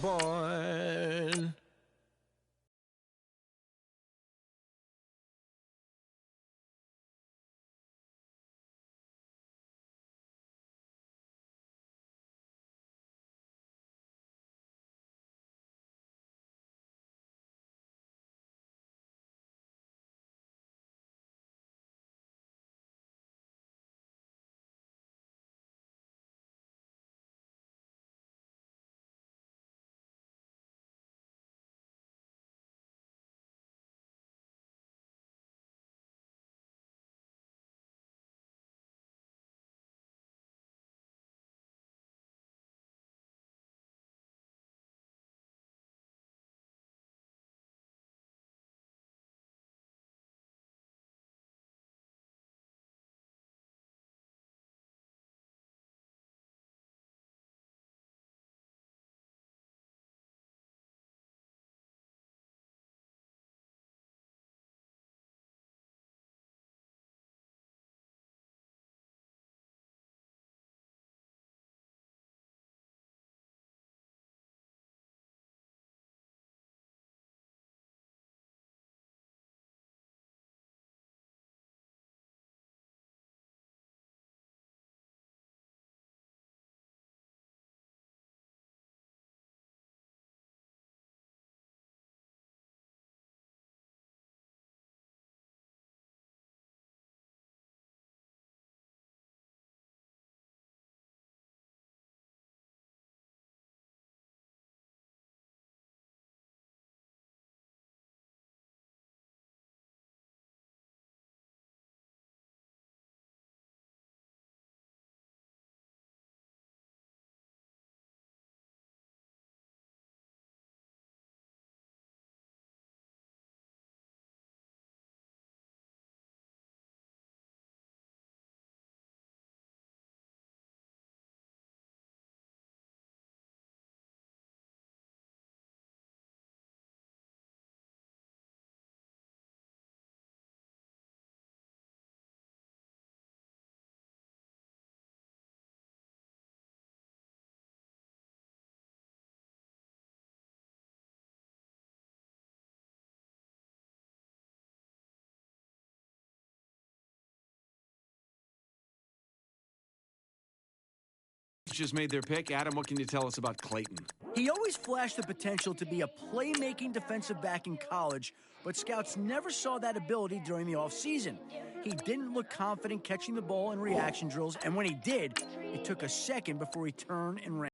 boy. Just made their pick. Adam, what can you tell us about Clayton? He always flashed the potential to be a playmaking defensive back in college, but scouts never saw that ability during the offseason. He didn't look confident catching the ball in reaction drills, and when he did, it took a second before he turned and ran.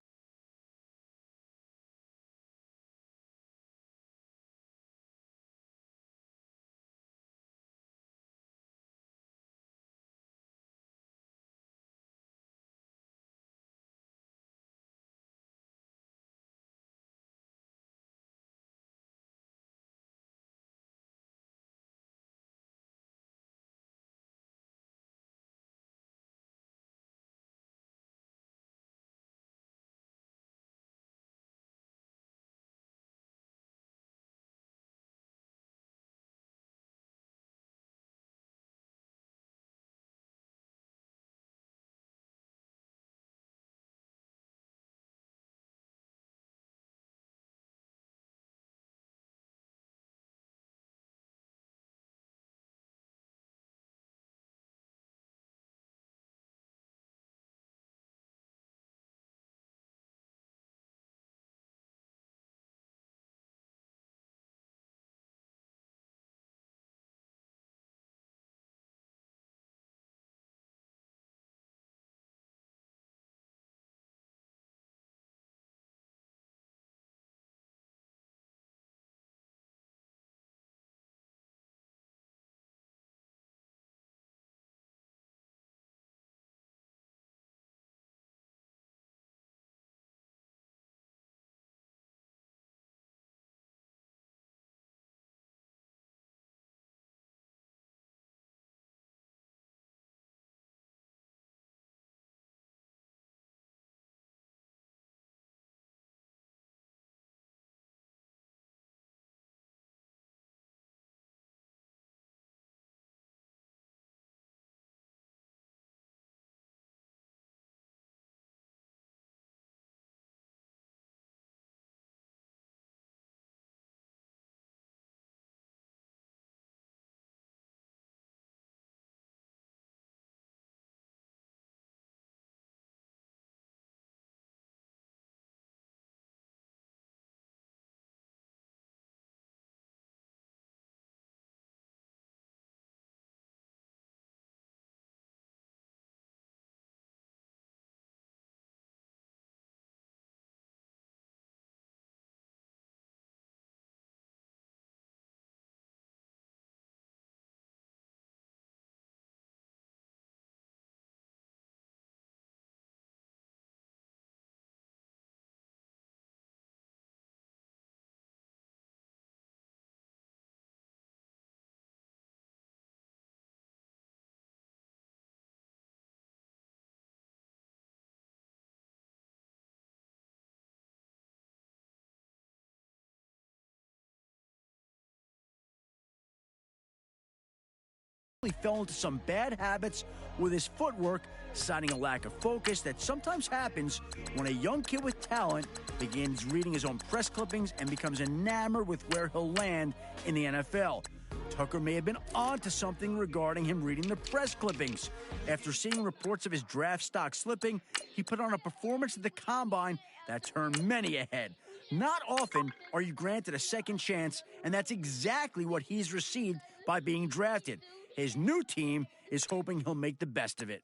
He fell into some bad habits with his footwork, citing a lack of focus that sometimes happens when a young kid with talent begins reading his own press clippings and becomes enamored with where he'll land in the NFL. Tucker may have been onto something regarding him reading the press clippings. After seeing reports of his draft stock slipping, he put on a performance at the Combine that turned many ahead. Not often are you granted a second chance, and that's exactly what he's received by being drafted. His new team is hoping he'll make the best of it.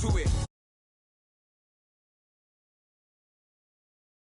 To it.